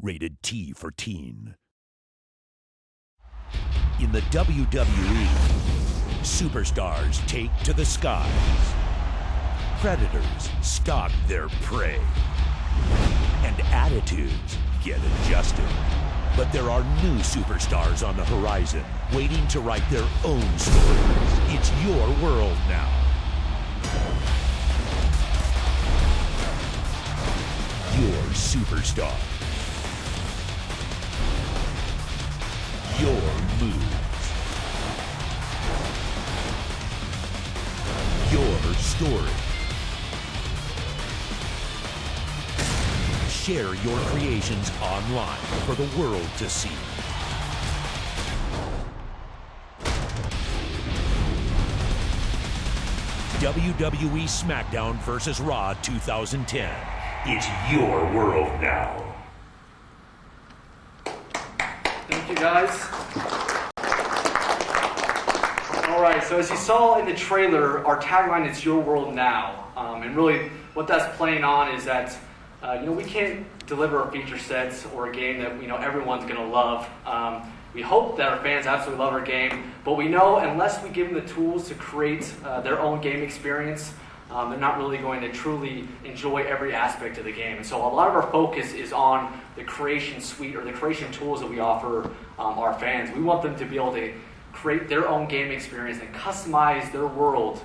Rated T for teen. In the WWE, superstars take to the skies. Predators stalk their prey. And attitudes get adjusted. But there are new superstars on the horizon, waiting to write their own stories. It's your world now. Your superstar. Your moves. Your story. Share your creations online for the world to see. WWE Smackdown vs. Raw 2010. It's your world now. Thank you, guys. All right, so as you saw in the trailer, our tagline is Your World Now. And really what that's playing on is that we can't deliver a feature sets or a game that everyone's going to love. We hope that our fans absolutely love our game, but we know unless we give them the tools to create their own game experience, they're not really going to truly enjoy every aspect of the game. And so a lot of our focus is on the creation suite or the creation tools that we offer our fans. We want them to be able to create their own game experience and customize their world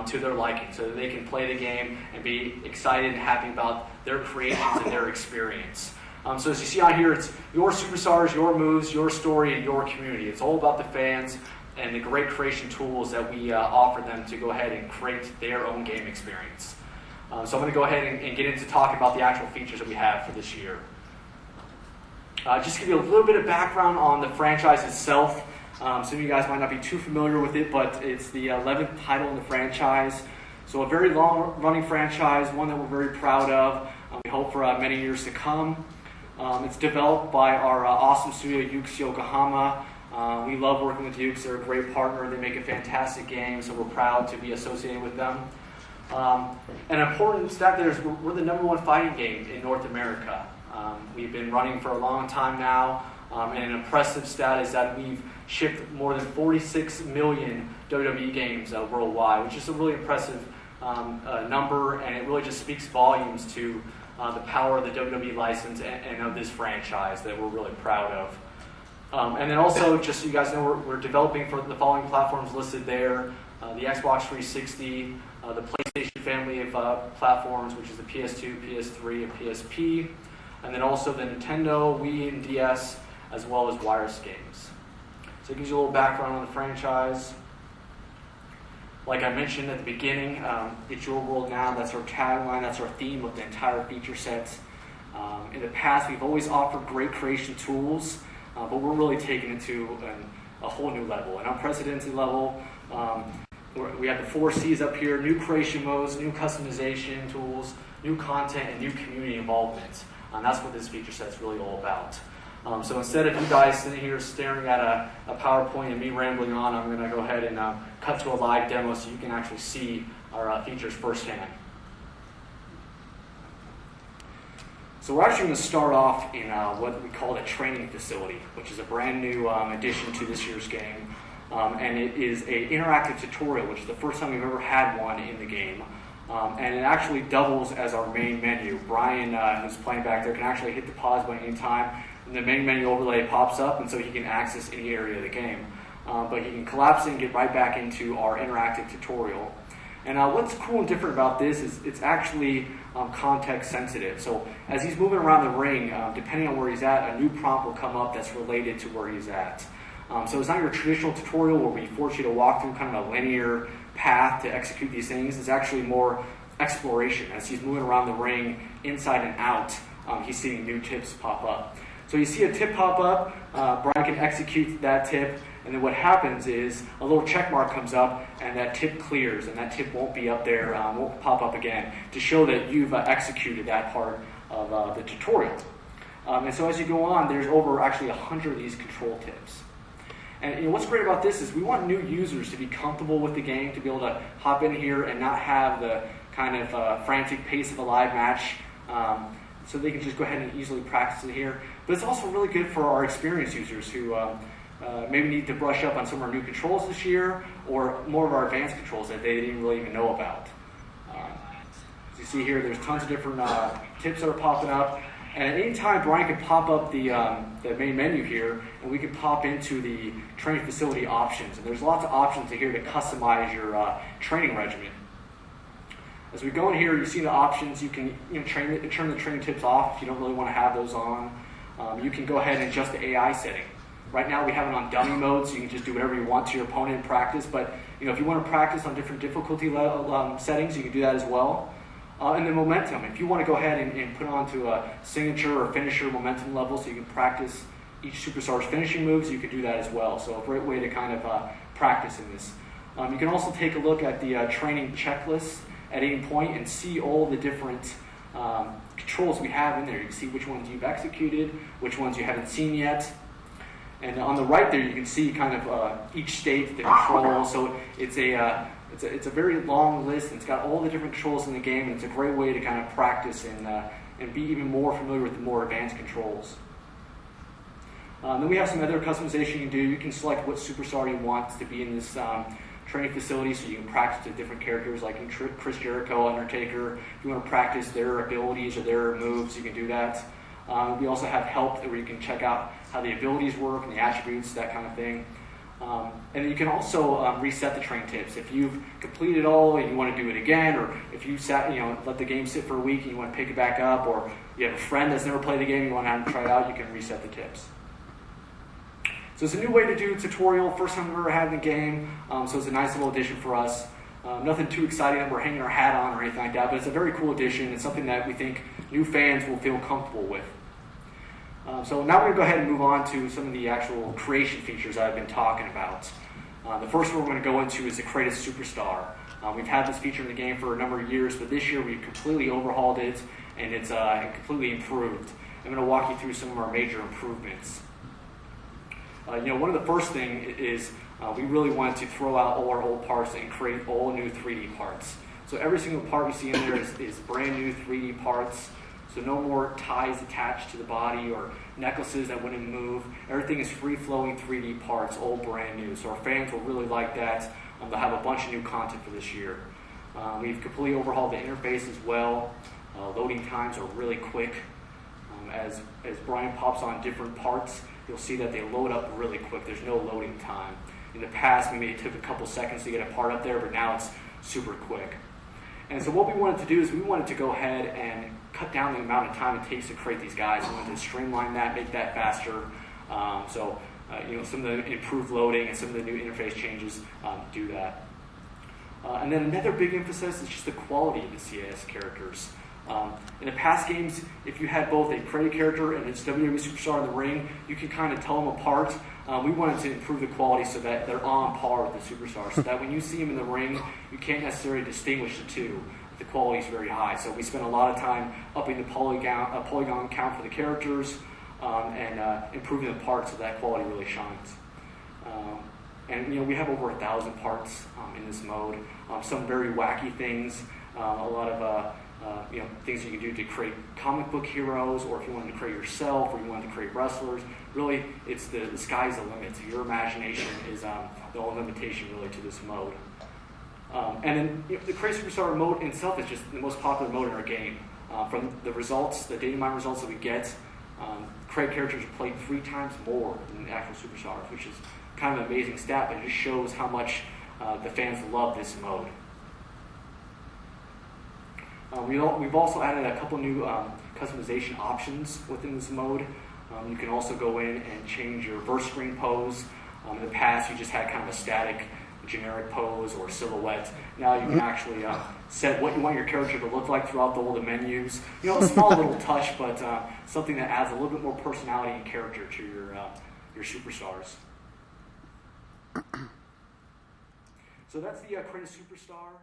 to their liking so that they can play the game and be excited and happy about their creations and their experience. So as you see on here, it's your superstars, your moves, your story, and your community. It's all about the fans and the great creation tools that we offer them to go ahead and create their own game experience. So I'm going to go ahead and get into talking about the actual features that we have for this year. Just to give you a little bit of background on the franchise itself. Some of you guys might not be too familiar with it, but it's the 11th title in the franchise. So a very long-running franchise, one that we're very proud of. We hope for many years to come. It's developed by our awesome studio, Yuke's Yokohama. We love working with Yuke's. They're a great partner. They make a fantastic game, so we're proud to be associated with them. An important stat there is we're the #1 fighting game in North America. We've been running for a long time now, and an impressive stat is that we've shipped more than 46 million WWE games worldwide, which is a really impressive number, and it really just speaks volumes to the power of the WWE license and of this franchise that we're really proud of. And then also, just so you guys know, we're developing for the following platforms listed there: the Xbox 360, the PlayStation family of platforms, which is the PS2, PS3, and PSP, and then also the Nintendo, Wii, and DS, as well as wireless games. So it gives you a little background on the franchise. Like I mentioned at the beginning, it's your world now. That's our tagline. That's our theme of the entire feature set. In the past, we've always offered great creation tools, but we're really taking it to a whole new level, an unprecedented level. We have the 4 C's up here: new creation modes, new customization tools, new content, and new community involvement. That's what this feature set is really all about. So instead of you guys sitting here staring at a PowerPoint and me rambling on, I'm going to go ahead and cut to a live demo so you can actually see our features firsthand. So we're actually going to start off in what we call a training facility, which is a brand new addition to this year's game. And it is an interactive tutorial, which is the first time we've ever had one in the game. And it actually doubles as our main menu. Brian, who's playing back there, can actually hit the pause button anytime, and the main menu overlay pops up, and so he can access any area of the game. But he can collapse it and get right back into our interactive tutorial. And what's cool and different about this is it's actually context sensitive. So as he's moving around the ring, depending on where he's at, a new prompt will come up that's related to where he's at. So it's not your traditional tutorial where we force you to walk through kind of a linear path to execute these things. It's actually more exploration. As he's moving around the ring, inside and out, he's seeing new tips pop up. So you see a tip pop up, Brian can execute that tip, and then what happens is a little check mark comes up, and that tip clears, and that tip won't be up there, won't pop up again, to show that you've executed that part of the tutorial. And so as you go on, there's over actually 100 of these control tips. And what's great about this is we want new users to be comfortable with the game, to be able to hop in here and not have the kind of frantic pace of a live match. so they can just go ahead and easily practice it here. But it's also really good for our experienced users who maybe need to brush up on some of our new controls this year, or more of our advanced controls that they didn't really even know about. As you see here, there's tons of different tips that are popping up. And at any time, Brian can pop up the main menu here, and we can pop into the training facility options. And there's lots of options here to customize your training regimen. As we go in here, you see the options. You can turn the training tips off if you don't really want to have those on. You can go ahead and adjust the AI setting. Right now we have it on dummy mode, so you can just do whatever you want to your opponent in practice. But if you want to practice on different difficulty level settings, you can do that as well. And then momentum. If you want to go ahead and put onto a signature or finisher momentum level, so you can practice each superstar's finishing moves, you can do that as well. So a great way to kind of practice in this. You can also take a look at the training checklist at any point and see all the different controls we have in there. You can see which ones you've executed, which ones you haven't seen yet. And on the right there, you can see kind of each state, the controls. So it's a very long list, and it's got all the different controls in the game, and it's a great way to kind of practice and be even more familiar with the more advanced controls. Then we have some other customization you can do. You can select what superstar you want to be in this training facility, so you can practice with different characters like in Chris Jericho, Undertaker. If you want to practice their abilities or their moves, you can do that. We also have help where you can check out how the abilities work and the attributes, that kind of thing. And then you can also reset the train tips. If you've completed it all and you want to do it again, or if you let the game sit for a week and you want to pick it back up, or you have a friend that's never played the game and you want to have them try it out, you can reset the tips. So it's a new way to do a tutorial, first time we've ever had in the game, so it's a nice little addition for us. Nothing too exciting that we're hanging our hat on or anything like that, but it's a very cool addition. It's something that we think new fans will feel comfortable with. So now we're going to go ahead and move on to some of the actual creation features I've been talking about. The first one we're going to go into is the Create a Superstar. We've had this feature in the game for a number of years, but this year we've completely overhauled it, and it's completely improved. I'm going to walk you through some of our major improvements. One of the first things is we really wanted to throw out all our old parts and create all new 3D parts. So every single part you see in there is brand new 3D parts. So no more ties attached to the body or necklaces that wouldn't move. Everything is free-flowing 3D parts, all brand new. So our fans will really like that. They'll have a bunch of new content for this year. We've completely overhauled the interface as well. Loading times are really quick. As Brian pops on different parts, you'll see that they load up really quick. There's no loading time. In the past, maybe it took a couple seconds to get a part up there, but now it's super quick. And so what we wanted to do is we wanted to go ahead and cut down the amount of time it takes to create these guys. We wanted to streamline that, make that faster. Some of the improved loading and some of the new interface changes do that. And then another big emphasis is just the quality of the CIS characters. In the past games, if you had both a created character and a WWE superstar in the ring, you could kind of tell them apart. We wanted to improve the quality so that they're on par with the superstar, so that when you see them in the ring, you can't necessarily distinguish the two. The quality is very high, so we spent a lot of time upping the polygon count for the characters and improving the parts so that quality really shines. We have over 1,000 parts in this mode. Some very wacky things, a lot of things you can do to create comic book heroes, or if you wanted to create yourself, or you wanted to create wrestlers. Really, it's the sky's the limit. So your imagination is the only limitation really to this mode. And then the Create Superstar mode itself is just the most popular mode in our game. From the results, the data mine results that we get, Create characters are played 3 times more than the actual superstars, which is kind of an amazing stat, but it just shows how much the fans love this mode. We've also added a couple new customization options within this mode. You can also go in and change your burst screen pose. In the past, you just had kind of a static, generic pose or silhouette. Now you can actually set what you want your character to look like throughout all the menus. A small little touch, but something that adds a little bit more personality and character to your superstars. So that's the Create a Superstar.